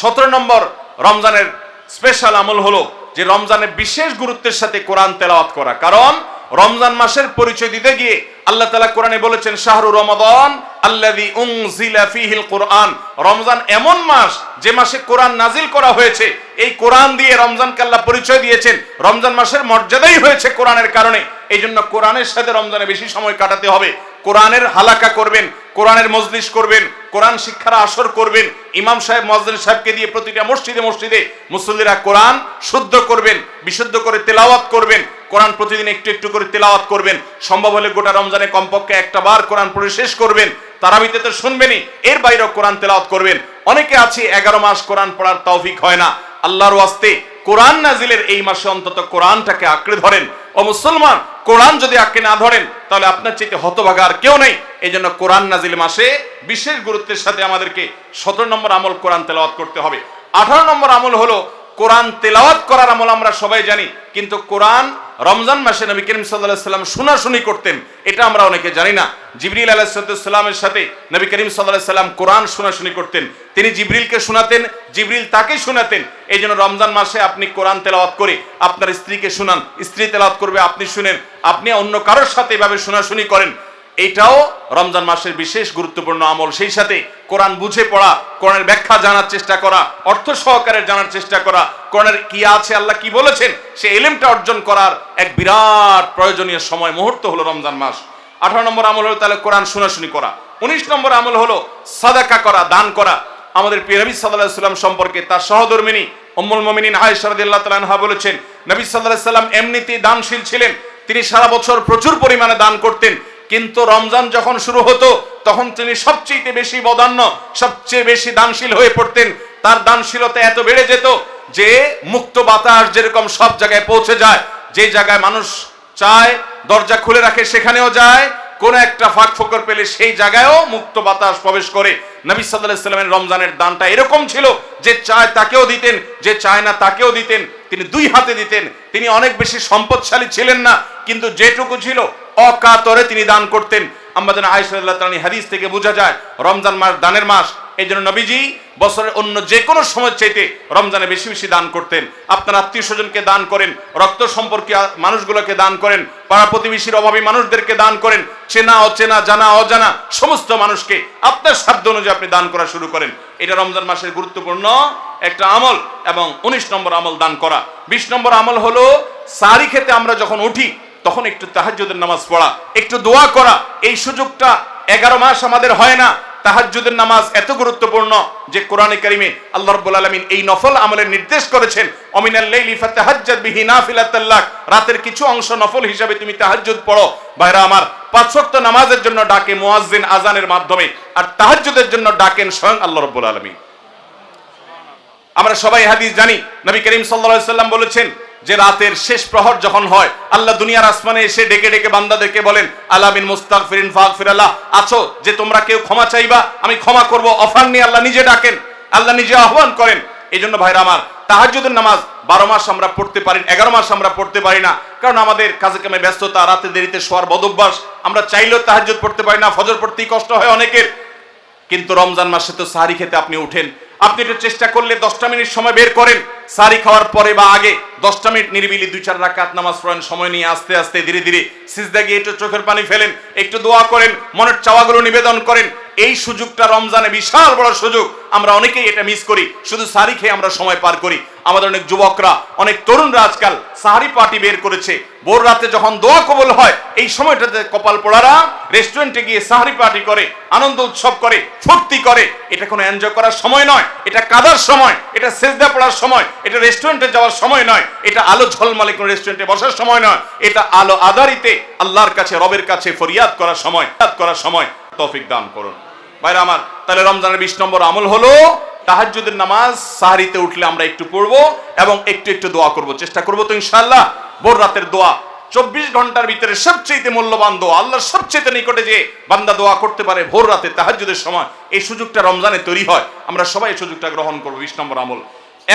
17 নম্বর রমজানের স্পেশাল আমল হলো যে রমজানের বিশেষ গুরুত্বের সাথে কোরআন তেলাওয়াত করা। কারণ রমজান মাসের পরিচয় দিতে গিয়ে আল্লাহ তাআলা কোরআনে বলেছেন, শাহরু রমাদান আল্লাযী উনজিলা ফীহিল কুরআন, রমজান এমন মাস যে মাসে কোরআন নাজিল করা হয়েছে। এই কোরআন দিয়ে রমজানকে আল্লাহ পরিচয় দিয়েছেন, রমজান মাসের মর্যাদাই হয়েছে কোরআনের কারণে। এই জন্য কোরআনের সাথে রমজানে বেশি সময় কাটাতে হবে। কোরআনের হালাকা করবেন, কোরআনের মজলিস করবেন, কোরআন শিক্ষার আসর করবেন, ইমাম সাহেব মুয়াজ্জিন সাহেবকে দিয়ে প্রতিটা মসজিদে মসজিদে মুসল্লিরা কোরআন শুদ্ধ করবেন, বিশুদ্ধ করে তেলাওয়াত করবেন, কোরআন প্রতিদিন একটু একটু করে তেলাওয়াত করবেন, সম্ভব হলে গোটা রমজানে কমপক্ষে একটা বার কোরআন পড়ে শেষ করবেন, তারাবিতে তো শুনবেনই, এর বাইরেও কোরআন তেলাওয়াত করবেন। অনেকে আছে 11 মাস কোরআন পড়ার তৌফিক হয় না, আল্লাহর ওয়াস্তে কোরআন নাজিলের এই মাসে অন্তত কোরআনটাকে আঁকড়ে ধরেন। ও মুসলমান, কোরআন যদি আঁকড়ে না ধরেন তাহলে আপনার চাইতে হতভাগা আর কেউ নেই। এই জন্য কোরআন নাজিল মাসে বিশেষ গুরুত্বের সাথে আমাদেরকে 17 নম্বর আমল কোরআন তেলাওয়াত করতে হবে। 18 নম্বর আমল হলো কোরআন তেলাওয়াত করার আমল। আমরা সবাই জানি, কিন্তু কোরআন রমজান মাসে নবী করিম সাল্লাল্লাহু আলাইহি সাল্লাম শোনাশুনি করতেন, এটা আমরা অনেকে জানি না। জিবরিল আলাইহিস সালামের সাথে নবী করিম সাল্লাল্লাহু আলাইহি সাল্লাম কোরআন শোনাশুনি করতেন, তিনি জিবরিলকে শোনাতেন, জিবরিল তাকে শোনাতেন। এই জন্য রমজান মাসে আপনি কোরআন তেলাওয়াত করে আপনার স্ত্রীকে শোনান, স্ত্রী তেলাওয়াত করবে, আপনি শুনেন, আপনি অন্য কারোর সাথে এভাবে শোনাশুনি করেন, এইটাও রমজান মাসের বিশেষ গুরুত্বপূর্ণ আমল। সেই সাথে কোরআন বুঝে পড়া, কোরআনের ব্যাখ্যা জানার চেষ্টা করা, অর্থ সহকারে জানার চেষ্টা করা, কোরআনের কি আছে, আল্লাহ কি বলেছেন, সে ইলমটা অর্জন করার এক বিরাট প্রয়োজনীয় সময় মুহূর্ত হলো রমজান মাস। 18 নম্বর আমল হলো তাহলে কোরআন শোনাশুনি করা। 19 নম্বর আমল হলো সাদাকা করা, দান করা। আমাদের প্রিয় নবী সাল্লাল্লাহু আলাইহি সাল্লাম সম্পর্কে তার সহধর্মিনী উম্মুল মুমিনিন আয়েশা রাদিয়াল্লাহু তাআলা আনহা বলেছেন, নবী সাল্লাল্লাহু আলাইহি সাল্লাম এমনিতেই দানশীল ছিলেন, তিনি সারা বছর প্রচুর পরিমাণে দান করতেন, কিন্তু রমজান যখন শুরু হতো তখন তিনি সবচেয়ে বেশি বদান্য, সবচেয়ে বেশি দানশীল হয়ে পড়তেন। তার দানশীলতা এত বেড়ে যেত যে মুক্ত বাতাস যেরকম সব জায়গায় পৌঁছে যায়, যে জায়গায় মানুষ চায় দরজা খুলে রাখে সেখানেও যায়, কোন একটা ফাঁক ফোকর পেলে সেই জায়গায়ও মুক্ত বাতাস প্রবেশ করে। নবী সাল্লাল্লাহু আলাইহি সাল্লামের রমজানের দানটা এরকম ছিল যে চায় তাকেও দিতেন, যে চায় না তাকেও দিতেন, তিনি দুই হাতে দিতেন। তিনি অনেক বেশি সম্পদশালী ছিলেন না, কিন্তু যেটুকু ছিল অকাতরে তিনি দান করতেন। আমাদের আয়েশা রাদিয়াল্লাহু তাআলা হাদিস থেকে বোঝা যায় রমজান মাস দানের মাস। এই জন্য নবীজি বছরের অন্য যে কোনো সময় চাইতে রমজানে বেশি বেশি দান করতেন। আপনার আত্মীয় স্বজনকে দান করেন, রক্ত সম্পর্কীয় মানুষগুলোকে দান করেন, পাড়া প্রতিবেশীর অভাবী মানুষদেরকে দান করেন, চেনা অচেনা জানা অজানা সমস্ত মানুষকে আপনার সাধ্য অনুযায়ী আপনি দান করা শুরু করেন। এটা রমজান মাসের গুরুত্বপূর্ণ একটা আমল। এবং 19 নম্বর আমল দান করা। 20 নম্বর আমল হলো সাহরি খেতে আমরা যখন উঠি তখন একটু তাহাজ্জুদের নামাজ পড়া, একটু দোয়া করা। এই সুযোগটা 11 মাস আমাদের হয় না। তাহাজ্জুদের নামাজ এত গুরুত্বপূর্ণ যে কোরআনে কারিমে আল্লাহ রাব্বুল আলামিন এই নফল আমলের নির্দেশ করেছেন, অমিনাল লাইলি ফাতাহাজ্জাদ বিহি নাফিলাতাল লাক, রাতের কিছু অংশ নফল হিসাবে তুমি তাহাজ্জুদ পড়ো। ভাইরা আমার, 5 ওয়াক্ত নামাজের জন্য ডাকে মুয়াজ্জিন আজানের মাধ্যমে, আর তাহাজ্জুদের জন্য ডাকেন স্বয়ং আল্লাহ রাব্বুল আলামিন। আমরা সবাই হাদিস জানি, নবী করিম সাল্লাল্লাহু আলাইহি সাল্লাম বলেছেন যে রাতের শেষ প্রহর যখন হয় আল্লাহ দুনিয়ার আসমানে এসে ডেকে ডেকে বান্দাদেরকে বলেন, আলা মিন মুস্তাগফিরিন ফাগফিরাল্লাহ, আছো যে তোমরা কেউ ক্ষমা চাইবা আমি ক্ষমা করব। অফার নিয়ে আল্লাহ নিজে ডাকেন, আল্লাহ নিজে আহ্বান করেন। এই জন্য ভাইরা আমার, তাহাজ্জুদের নামাজ 12 মাস আমরা পড়তে পারি, 11 মাস আমরা পড়তে পারি না, কারণ আমাদের কাজে কামে ব্যস্ততা, রাতে দেরিতে শোয়ার বদভ্যাস, আমরা চাইলেও তাহাজ্জুদ পড়তে পারি না, ফজর পড়তেই কষ্ট হয় অনেকের। কিন্তু রমজান মাসে তো সাহরি খেতে আপনি উঠেন, আপনি একটু চেষ্টা করলে 10টা মিনিট সময় বের করেন, সাহরি খাওয়ার পরে বা আগে 10টা মিনিট নিরিবিলি 2-4 রাকাত নামাজ পড়েন, সময় নিয়ে আস্তে আস্তে ধীরে ধীরে সিজদা গিয়ে একটু চোখের পানি ফেলেন, একটু দোয়া করেন, মনের চাওয়াগুলো নিবেদন করেন। এই সুযোগটা রমজানে বিশাল বড় সুযোগ, আমরা অনেকেই এটা মিস করি, শুধু সাহরি খেয়ে আমরা সময় পার করি। আমাদের অনেক যুবকরা, অনেক তরুণরা আজকাল সাহরি পার্টি বের করেছে। ভোর রাতে যখন দোয়া কবুল হয় এই সময়টাতে কপাল পোড়ারা রেস্টুরেন্টে গিয়ে সাহরি পার্টি করে, আনন্দ উৎসব করে, ফুর্তি করে। এটা কোনো এনজয় করার সময় নয়, এটা কাদার সময়, এটা সেজদা পড়ার সময়, এটা রেস্টুরেন্টে যাওয়ার সময় নয়, এটা আলো ঝলমলে কোনো রেস্টুরেন্টে বসার সময় নয়, এটা আলো আধারিতে আল্লাহর কাছে, রবের কাছে ফরিয়াদ করার সময়। তৌফিক দান করুন। ভাইরা আমার, তাহলে রমজানের 20 নম্বর আমল হলো তাহাজ্জুদের নামাজ সাহরিতে উঠলে আমরা একটু পড়বো এবং একটু একটু দোয়া করব, চেষ্টা করবো তো ইনশাআল্লাহ। ভোর রাতের দোয়া 24 ঘন্টার ভিতরে সবচেয়ে মূল্যবান দোয়া, আল্লাহর সবচেয়ে নিকটে যে বান্দা দোয়া করতে পারে ভোর রাতে তাহাজ্জুদের সময়, এই সুযোগটা রমজানে তৈরি হয়। আমরা সবাই এই সুযোগটা গ্রহণ করবো। 20 নম্বর আমল।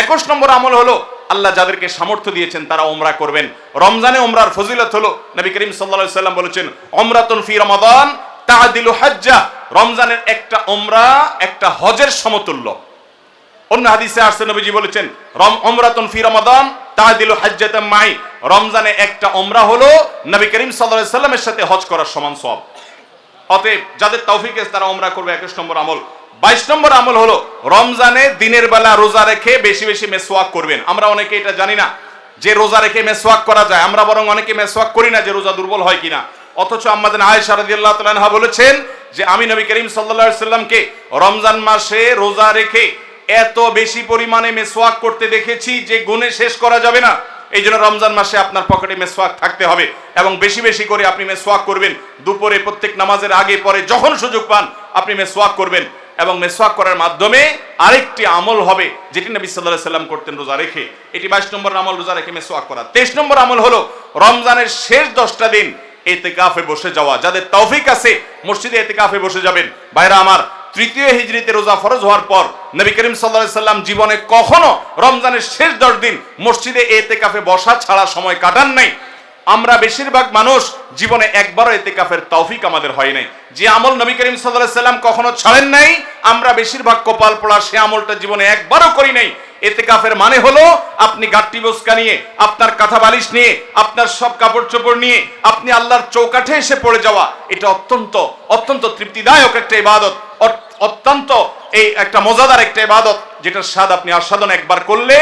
21 নম্বর আমল হলো আল্লাহ যাদেরকে সামর্থ্য দিয়েছেন তারা উমরা করবেন। রমজানে উমরার ফজিলত হলো, নবী করিম সাল্লাল্লাহু আলাইহি সাল্লাম বলেছেন, উমরাতুন ফি রমাদান তাআদিলু হাজ্জা, রমজানের একটা উমরা একটা হজের সমতুল্য। অন্য হাদিসে আসছে নবীজি বলেছেন, উমরাতুন ফি রমাদান তাআদিলু হাজ্জাতাম মাই, রমজানে একটা উমরা হলো নবী করিম সাল্লাল্লাহু আলাইহি সাল্লামের সাথে হজ করার সমান সওয়াব। অতএব যাদের তৌফিক আছে তারা উমরা করবে। 21 নম্বর আমল। 22 নম্বর আমল হলো রমজানে দিনের বেলা রোজা রেখে বেশি বেশি মেসওয়াক করবেন। আমরা অনেকে এটা জানি না যে রোজা রেখে মেসওয়াক করা যায়, আমরা বরং অনেকে মেসওয়াক করি না যে রোজা দুর্বল হয় কিনা। অথচ আম্মাজান আয়েশা রাদিয়াল্লাহু তাআলা আনহা বলেছেন যে আমি নবী করিম সাল্লাল্লাহু আলাইহি সাল্লামকে রমজান মাসে রোজা রেখে এত বেশি পরিমাণে মেসওয়াক করতে দেখেছি যে গুণে শেষ করা যাবে না। এই জন্য রমজান মাসে আপনার পকেটে মেসওয়াক থাকতে হবে এবং বেশি বেশি করে আপনি মেসওয়াক করবেন। দুপুরে প্রত্যেক নামাজের আগে পরে যখন সুযোগ পান আপনি মেসওয়াক করবেন এবং মেসওয়াক করার মাধ্যমে আরেকটি আমল হবে যেটি নবী সাল্লাল্লাহু আলাইহি সাল্লাম করতেন রোজা রেখে। এটি 22 নম্বর আমল, রোজা রেখে মেসওয়াক করা। 23 নম্বর আমল হলো রমজানের শেষ 10টা দিন ইতিকাফে বসে যাওয়া। যাদের তৌফিক আছে মসজিদে ইতিকাফে বসে যাবেন। ভাইরা আমার, তৃতীয় হিজরিতে রোজা ফরজ হওয়ার পর নবী করিম সাল্লাল্লাহু আলাইহি সাল্লাম জীবনে কখনো রমজানের শেষ 10 দিন মসজিদে ইতিকাফে বসা ছাড়া সময় কাটান নাই। আমরা বেশিরভাগ মানুষ জীবনে একবারও ইতিকাফের তৌফিক আমাদের হয় নাই। যে আমল নবী করিম সাল্লাল্লাহু আলাইহি সাল্লাম কখনো ছাড়েন নাই, আমরা বেশিরভাগ কপাল পোড়া সে আমলটা জীবনে একবারও করি নাই। ইতিকাফের মানে হলো আপনি গাট্টি বোসকা নিয়ে, আপনার কাঁথা বালিশ নিয়ে, আপনার সব কাপড় চোপড় নিয়ে আপনি আল্লাহর চৌকাঠে এসে পড়ে যাওয়া। এটা অত্যন্ত অত্যন্ত তৃপ্তিদায়ক একটা ইবাদত, অত্যন্ত এই একটা মজাদার একটা ইবাদত, যেটার স্বাদ আপনি আস্বাদন একবার করলে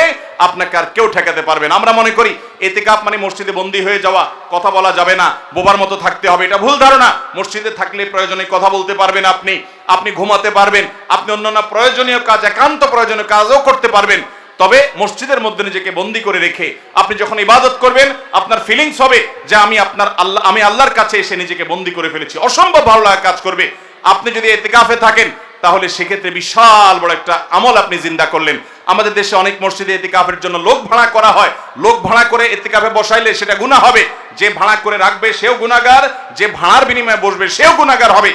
আপনাকে আর কেউ ঠেকাতে পারবে না। আমরা মনে করি ইতিকাফ মানে মসজিদে বন্দী হয়ে যাওয়া, কথা বলা যাবে না, বোবার মতো থাকতে হবে। এটা ভুল ধারণা। মসজিদে থাকলে প্রয়োজনে কথা বলতে পারবেন, আপনি ঘুমাতে পারবেন, আপনি অন্যান্য প্রয়োজনীয় কাজ, একান্ত প্রয়োজনীয় কাজও করতে পারবেন। তবে মসজিদের মধ্যে নিজেকে বন্দী করে রেখে আপনি যখন ইবাদত করবেন আপনার ফিলিংস হবে যে আমি আল্লাহর কাছে এসে নিজেকে বন্দী করে ফেলেছি। অসম্ভব ভালো লাগা কাজ করবে। আপনি যদি ইতিকাফে থাকেন তাহলে সেক্ষেত্রে বিশাল বড় একটা আমল আপনি জিন্দা করলেন। আমাদের দেশে অনেক মসজিদে ইতিকাফের জন্য লোক ভাড়া করা হয়। লোক ভাড়া করে ইতিকাফে বসাইলে সেটা গুনাহ হবে। যে ভাড়া করে রাখবে সেও গুনাহগার, যে ভাড়ার বিনিময়ে বসবে সেও গুনাহগার হবে।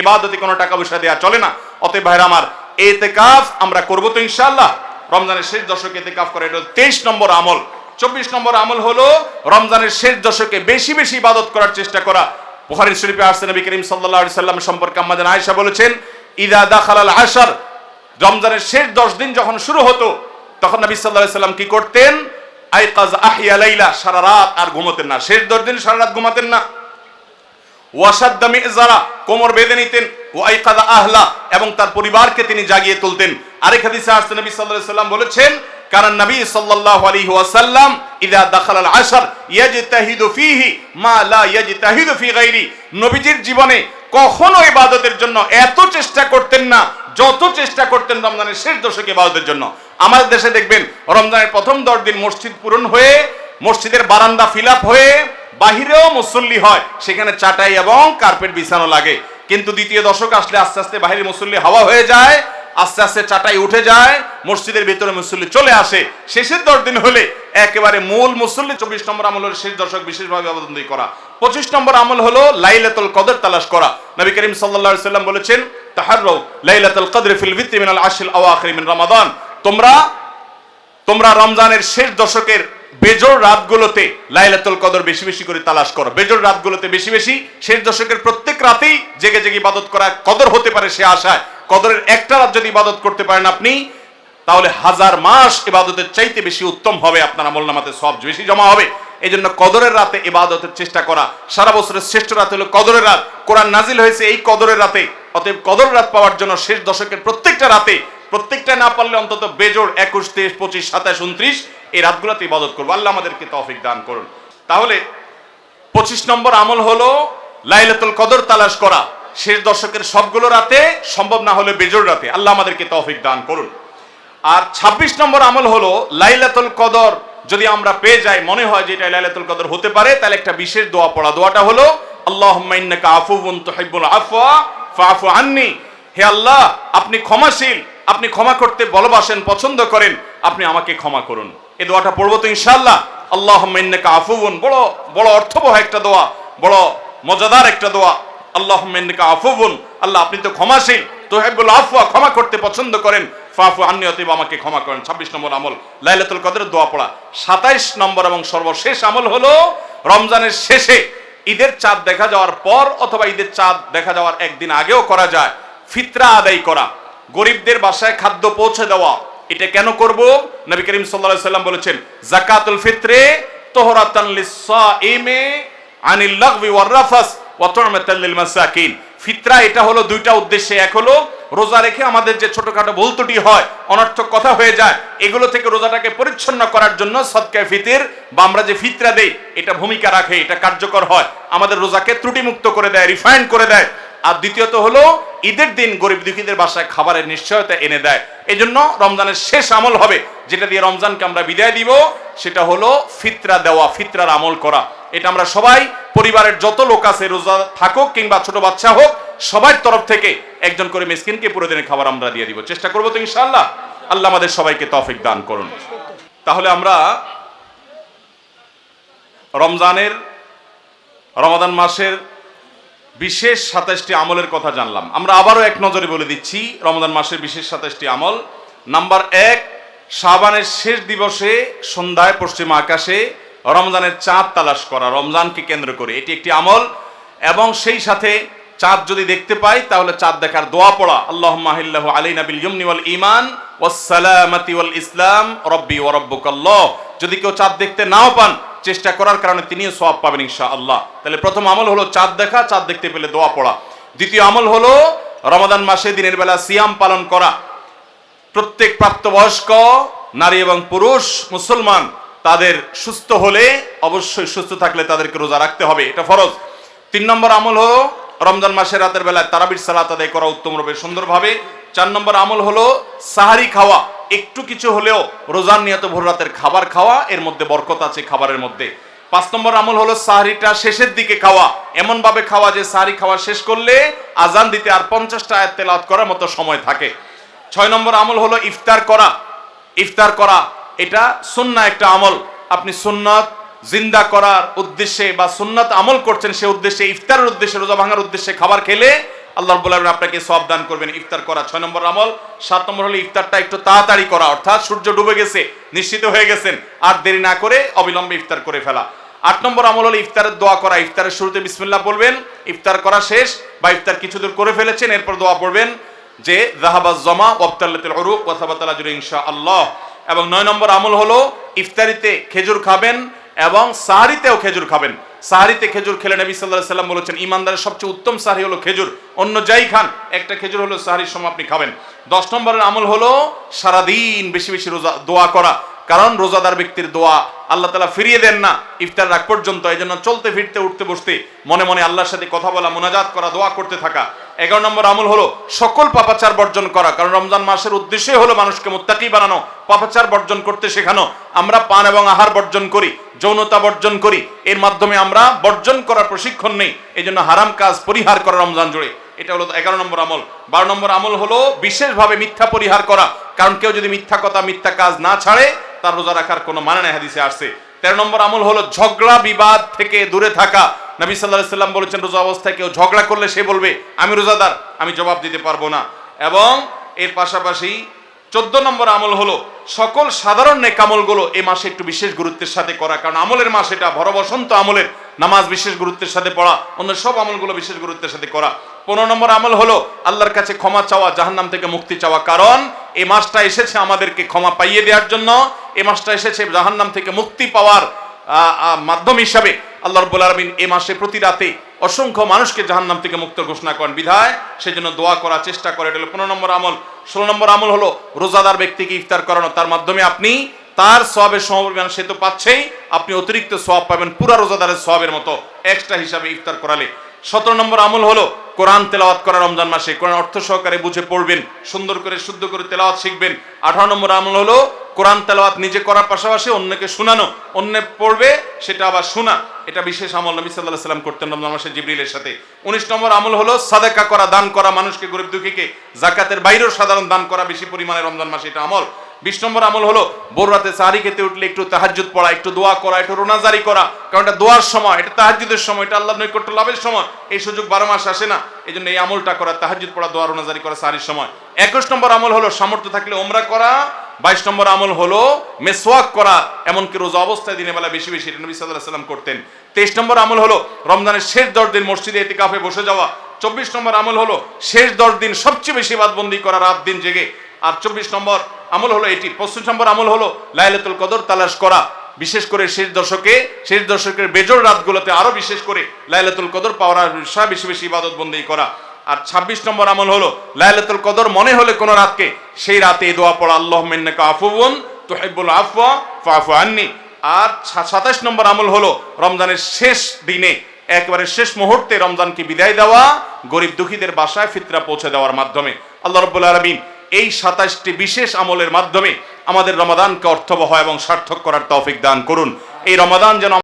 ইবাদতে কোনো টাকা পয়সা দেওয়া চলে না। অতএব ভাইরা আমার, ইতিকাফ আমরা করব তো ইনশাআল্লাহ। রমজানের শেষ দশকে ইতিকাফ করা, এটা 23 নম্বর আমল। 24 নম্বর আমল হলো রমজানের শেষ দশকে বেশি বেশি ইবাদত করার চেষ্টা করা। বুখারী শরীফে আসছে নবী করিম সাল্লাল্লাহু আলাইহি সাল্লাম সম্পর্কে আম্মা জান আয়েশা বলেছেন, ইদা দাখালাল আশর, রমজানের শেষ 10 দিন যখন শুরু হতো তখন নবী সাল্লাল্লাহু আলাইহি সাল্লাম কি করতেন? আইকাজ আহিয়া লাইলা, সারা রাত আর ঘুমাতেন না। শেষ 10 দিন সারা রাত ঘুমাতেন না। ওয়াসাদ্দা মিজারা, কোমর বেঁধে নিতেন। ওয়াইকাদা আহলা, এবং তার পরিবারকে তিনি জাগিয়ে তুলতেন। আরেক হাদিসে আসছে নবী সাল্লাল্লাহু আলাইহি সাল্লাম বলেছেন, কারণ নবী সাল্লাল্লাহু আলাইহি ওয়াসাল্লাম ইদা দাখালাল আশর ইয়াজতাহিদু ফীহি মা লা ইয়াজতাহিদু ফী গায়রি, নবীজির জীবনে কখনো ইবাদতের জন্য এত চেষ্টা করতেন না যত চেষ্টা করতেন রমজানের শেষ দশকে ইবাদতের জন্য। আমাদের দেশে দেখবেন রমজানের প্রথম 10 দিন মসজিদ পূরণ হয়ে, মসজিদের বারান্দা ফিল আপ হয়ে, বাহিরেও মুসল্লি হয়, সেখানে চাটাই এবং কার্পেট বিছানো লাগে। কিন্তু দ্বিতীয় দশক আসলে আস্তে আস্তে বাহিরের মুসল্লি হাওয়া হয়ে যায়, আস্তে আস্তে চাটাই উঠে যায়, মসজিদের ভিতরে মুসল্লি চলে আসে। শেষের 10 দিন হলে একেবারে মূল মুসল্লি। 24 নম্বর আমল হলো শেষ দশক বিশেষভাবে আবেদন করা। 25 নম্বর আমল হলো লাইলাতুল কদর তালাশ করা। নবী করিম সাল্লাল্লাহু আলাইহি সাল্লাম বলেছেন, তাহাররাউ লাইলাতুল কদর ফিল বিত্রি মিনাল আশরিল আওয়াখির মিন রমাদান, তোমরা রমজানের শেষ দশকের বেজোড় রাতগুলোতে লাইলাতুল কদর বেশি বেশি করে তালাশ করো। বেজোড় রাতগুলোতে বেশি বেশি, শেষ দশকের প্রত্যেক রাতেই জেগে জেগে ইবাদত করা কদর হতে পারে সে আশায়। কদরের একটা রাত যদি ইবাদত করতে পারেন আপনি, তাহলে 1000 মাস ইবাদতের চাইতে বেশি উত্তম হবে, আপনার আমলনামাতে সওয়াব বেশি জমা হবে। এই জন্য কদরের রাতে ইবাদতের চেষ্টা করা। সারা বছরের শ্রেষ্ঠ রাত হলো কদরের রাত। কোরআন নাজিল হয়েছে এই কদরের রাতে। অতএব কদর রাত পাওয়ার জন্য শেষ দশকের প্রত্যেকটা রাতে, প্রত্যেকটা না পারলে অন্তত বেজোড় 21, 23, 25, 27, 29 এই রাতগুলোতে ইবাদত করবো। আল্লাহ আমাদেরকে তৌফিক দান করুন। তাহলে 25 নম্বর আমল হলো লাইলাতুল কদর তালাশ করা। শেষ দশকের সবগুলো রাতে, সম্ভব না হলে বেজোড় রাতে। আল্লাহ আমাদেরকে তৌফিক দান করুন। আর 26 নম্বর আমল হলো লাইলাতুল কদর যদি আমরা পেয়ে যাই, মনে হয় যে এটা লাইলাতুল কদর হতে পারে, তাহলে একটা বিশেষ দোয়া পড়া। দোয়াটা হলো, আল্লাহুম্মা ইন্নাকা আফুউন তুহিব্বুল আফওয়া ফাআফু আন্নি, হে আল্লাহ আপনি ক্ষমাশীল, আপনি ক্ষমা করতে ভালোবাসেন, পছন্দ করেন, আপনি আমাকে ক্ষমা করুন। এই দোয়াটা পড়বো তো ইনশাআল্লাহ। আল্লাহুম্মা ইন্নাকা আফুউন, বড় বড় অর্থবহ একটা দোয়া, বড় মজাদার একটা দোয়া। আল্লাহুম্মা ইন্নাকা আফুউন, আল্লাহ আপনি তো ক্ষমাশীল, তুহিব্বুল আফওয়া ক্ষমা করতে পছন্দ করেন, ফাআফু আন্নি অতএব আমাকে ক্ষমা করেন। 26 নম্বর আমল লাইলাতুল কদরের দোয়া পড়া। 27 নম্বর এবং সর্বশেষ আমল হলো রমজানের শেষে, ঈদের চাঁদ দেখা যাওয়ার পর অথবা ঈদের চাঁদ দেখা যাওয়ার একদিন আগেও করা যায়, ফিতরা আদায় করা, গরিবদের বাসায় খাদ্য পৌঁছে দেওয়া। এটা কেন করব? নবী করিম সাল্লাল্লাহু আলাইহি সাল্লাম বলেছেন, যাকাতুল ফিত্রে তুহরাতান লিস-সাইমি আনিল লাগবি ওয়ার রাফাস ওয়া তু'মাতাল লিল মাসাকিন। ফিতরা এটা হলো দুইটা উদ্দেশ্যে। এক হলো রোজা রেখে আমাদের যে ছোটখাটো ভুল ত্রুটি হয়, অনর্থক কথা হয়ে যায়, এগুলো থেকে রোজাটাকে পরিচ্ছন্ন করার জন্য সদকায়ে ফিতর বা আমরা যে ফিতরা দেই এটা ভূমিকা রাখে, এটা কার্যকর হয়, আমাদের রোজাকে ত্রুটিমুক্ত করে দেয়, রিফাইন করে দেয়। আর দ্বিতীয়ত হলো ঈদের দিন গরিব দুঃখীদের বাসায় খাবারের নিশ্চয়তা এনে দেয়। এই জন্য রমজানের শেষ আমল হবে যেটা দিয়ে রমজানকে আমরা বিদায় দিব, সেটা হলো ফিতরা দেওয়া, ফিতরার আমল করা। এটা আমরা সবাই, পরিবারের যত লোক আছে, রোজা থাকুক কিংবা ছোট বাচ্চা হোক, সবার তরফ থেকে একজন করে মিসকিনকে পুরো দিনের খাবার আমরা দিয়ে দিব। চেষ্টা করবো তো ইনশাআল্লাহ। আল্লাহ আমাদের সবাইকে তৌফিক দান করুন। তাহলে আমরা রমাদান মাসের বিশেষ 27টি আমলের কথা জানলাম। আমরা আবারও এক নজরে বলে দিচ্ছি রমাদান মাসের বিশেষ 27টি আমল। নাম্বার 1, শাবানের শেষ দিবসে সন্ধ্যায় পশ্চিম আকাশে রমজানের চাঁদ তালাশ করা, রমজানকে কেন্দ্র করে, এটি একটি আমল। এবং সেই সাথে চাঁদ যদি দেখতে পাই তাহলে চাঁদ দেখার দোয়া পড়া, আল্লাহুম্মা আহিল্লাহু আলাইনা বিল ইয়ামনি ওয়াল ঈমান ওয়াস সালামাতি ওয়াল ইসলাম রব্বি ওয়া রাব্বুকাল্লাহ। যদি কেউ চাঁদ দেখতে নাও পান, চেষ্টা করার কারণে তিনিও সওয়াব পাবেন ইনশাআল্লাহ। তাহলে প্রথম আমল হলো চাঁদ দেখা, চাঁদ দেখতে পেলে দোয়া পড়া। দ্বিতীয় আমল হলো রমাদান মাসে দিনের বেলা সিয়াম পালন করা। প্রত্যেক প্রাপ্তবয়স্ক নারী এবং পুরুষ মুসলমান তাদের সুস্থ হলে, অবশ্যই সুস্থ থাকলে তাদেরকে রোজা রাখতে হবে, এটা ফরজ। 3 নম্বর আমল হলো রমজান মাসের রাতের বেলায় তারাবির সালাত আদায় করা উত্তম রূপে সুন্দরভাবে। 4 নম্বর আমল হলো সাহারি খাওয়া, একটু কিছু হলেও রোজার নিয়ত ভোর রাতের খাবার খাওয়া, এর মধ্যে বরকত আছে খাবারের মধ্যে। 5 নম্বর আমল হলো সাহারিটা শেষের দিকে খাওয়া, এমন ভাবে খাওয়া যে সাহারি খাওয়া শেষ করলে আজান দিতে আর 50টা আয়াত তেলাওয়াত করার মতো সময় থাকে। 6 নম্বর আমল হলো ইফতার করা। ইফতার করা এটা সুন্নাহ একটা আমল। আপনি সুন্নাত জিন্দা করার উদ্দেশ্যে বা সুন্নাত আমল করছেন, সে উদ্দেশ্যে, ইফতারের উদ্দেশ্যে, রোজা ভাঙার উদ্দেশ্যে খাবার খেলে আল্লাহ রাব্বুল আলামিন আপনাকে সওয়াব দান করবেন। ইফতার করা 6 নম্বর আমল। 7 নম্বর হলো ইফতারটা একটু তাড়াতাড়ি করা, অর্থাৎ সূর্য ডুবে গেছে, নিশ্চিত হয়ে গেছেন, আর দেরি না করে অবিলম্বে ইফতার করে ফেলা। 8 নম্বর আমল হলো ইফতারের দোয়া করা। ইফতারের শুরুতে বিসমিল্লাহ বলবেন, ইফতার করা শেষ বা ইফতার কিছু দূর করে ফেলেছেন, এরপর দোয়া পড়বেন যে যাহাবাজ জামা ওয়াবতাল্লাতিল উরুক ওয়া সাবাতাল আজরু ইনশাআল্লাহ। এবং 9 নম্বর আমল হলো ইফতারিতে খেজুর খাবেন এবং সাহারিতেও খেজুর খাবেন। সাহারিতে খেজুর খেলে নবী সাল্লাল্লাহু আলাইহি সাল্লাম বলেছেন ইমানদারের সবচেয়ে উত্তম সাহারি হলো খেজুর, অন্য যাই খান একটা খেজুর হলো সাহারির সময় আপনি খাবেন। 10 নম্বরের আমল হলো সারাদিন বেশি বেশি রোজা দোয়া করা, কারণ রোজাদার ব্যক্তির দোয়া আল্লাহ তাআলা ফিরিয়ে দেন না ইফতার রাগ পর্যন্ত। এই জন্য চলতে ফিরতে উঠতে বসতে মনে মনে আল্লাহর সাথে কথা বলা, মুনাজাত করা, দোয়া করতে থাকা। 11 নম্বর আমল হলো সকল পাপাচার বর্জন করা, কারণ রমজান মাসের উদ্দেশ্যই হলো মানুষকে মুত্তাকি বানানো, পাপাচার বর্জন করতে শেখানো। আমরা পান এবং আহার বর্জন করি, যৌনতা বর্জন করি, এর মাধ্যমে আমরা বর্জন করার প্রশিক্ষণ নেই। এই জন্য হারাম কাজ পরিহার করা রমজান জুড়ে, এটা হলো 11 নম্বর আমল। 12 নম্বর আমল হলো বিশেষভাবে মিথ্যা পরিহার করা, কারণ কেউ যদি মিথ্যা কথা, মিথ্যা কাজ না ছাড়ে তার রোজা রাখার কোনো মানে নেই, হাদিসে আসছে। 13 নম্বর আমল হলো ঝগড়া বিবাদ থেকে দূরে থাকা। নবী সাল্লাল্লাহু আলাইহি সাল্লাম বলেছেন রোজা অবস্থায় কেউ ঝগড়া করলে সে বলবে আমি রোজাদার, আমি জবাব দিতে পারবো না। এবং এর পাশাপাশি 14 নম্বর আমল হলো সকল সাধারণ নেক আমলগুলো এই মাসে একটু বিশেষ গুরুত্বের সাথে করা, কারণ আমলের মাস এটা, ভর বসন্ত আমলের। নামাজ বিশেষ গুরুত্বের সাথে পড়া, অন্য সব আমলগুলো বিশেষ গুরুত্বের সাথে করা। 15 নম্বর আমল হলো আল্লাহর কাছে ক্ষমা চাওয়া, জাহান্নাম থেকে মুক্তি চাওয়া, কারণ এই মাসটা এসেছে আমাদেরকে ক্ষমা পাইয়ে দেওয়ার জন্য। এই মাসটা এসেছে জাহান্নাম থেকে মুক্তি পাওয়ার মাধ্যম হিসাবে। আল্লাহ রাব্বুল আলামিন এই মাসে প্রতি রাতে অসংখ্য মানুষকে জাহান্নাম থেকে মুক্ত ঘোষণা করেন, বিধায় সেজন্য দোয়া করা চেষ্টা করে, এটা হলো 15 নম্বর আমল। 16 নম্বর আমল হলো রোজাদার ব্যক্তিকে ইফতার করানো, তার মাধ্যমে আপনি তার সওয়াবের সমপরিমাণ সে তো পাচ্ছেই, আপনি অতিরিক্ত সওয়াব পাবেন পুরা রোজাদারের সওয়াবের মতো এক্সট্রা হিসাবে ইফতার করালে। 17 নম্বর আমল হলো কোরআন তেলাওয়াত করা রমজান মাসে, কোরআন অর্থ সহকারে বুঝে পড়বেন, সুন্দর করে শুদ্ধ করে তেলাওয়াত শিখবেন। 18 নম্বর আমল হলো কোরআন তেলাওয়াত নিজে করার পাশাপাশি অন্যকে শোনানো, অন্য পড়বে সেটা আবার শোনা, এটা বিশেষ আমল নবী সাল্লাল্লাহু আলাইহি সাল্লাম করতেন রমজান মাসে জিবরিলের সাথে। 19 নম্বর আমল হলো সাদাকা করা, দান করা, মানুষকে গরিব দুঃখীকে জাকাতের বাইরেও সাধারণ দান করা বেশি পরিমাণে রমজান মাসে, এটা আমল। 20 নম্বর আমল হলো ভোর রাতে সাহারি খেতে উঠলে একটু তাহাজ্জুদ পড়া, একটু দোয়া করা, একটু রোনাজারি করা, কারণ এটা দোয়ার সময়, এটা তাহাজ্জুদের সময়, এটা আল্লাহর নৈকট্য লাভের সময়। এই সুযোগ 12 মাস আসে না, এই জন্য এই আমলটা করা, তাহাজ্জুদ পড়া, দোয়া, রোনাজারি করা সাহারির সময়। 21 নম্বর আমল হলো সামর্থ্য থাকলে ওমরা করা। 22 নম্বর আমল হলো মেসওয়াক করা, এমনকি রোজা অবস্থায় দিনের বেলা বেশি বেশি, এটা নবী সাল্লাল্লাহু আলাইহি সাল্লাম করতেন। 23 নম্বর আমল হলো রমজানের শেষ 10 দিন মসজিদে ইতিকাফে বসে যাওয়া। 24 নম্বর আমল হলো শেষ 10 দিন সবচেয়ে বেশি ইবাদতবন্দি করা, রাত দিন জেগে। আর 24 নম্বর আমল হলো এটি। 25 নম্বর আমল হলো লাইলাতুল কদর তালাশ করা, বিশেষ করে শেষ দশকের বেজোড় রাতগুলোতে আরো বিশেষ করে লাইলাতুল কদর পাওয়ার বিষয়ে বেশি বেশি ইবাদত বন্দেগী করা। আর 26 নম্বর আমল হলো লাইলাতুল কদর মনে হলে কোন রাতকে, সেই রাতে এই দোয়া পড়া, আল্লাহুম্মা ইন্নাকা আফুউন তুহিব্বুল আফওয়া ফাফু আন্নি। আর 27 নম্বর আমল হলো রমজানের শেষ দিনে একেবারে শেষ মুহূর্তে রমজানকে বিদায় দেওয়া, গরিব দুঃখীদের বাসায় ফিতরা পৌঁছে দেওয়ার মাধ্যমে। আল্লাহ রাব্বুল আলামিন এই 27টি বিশেষ আমলের মাধ্যমে আমাদের রমাদানকে অর্থবহ এবং সার্থক করার তৌফিক দান করুন। এই রমাদান যেন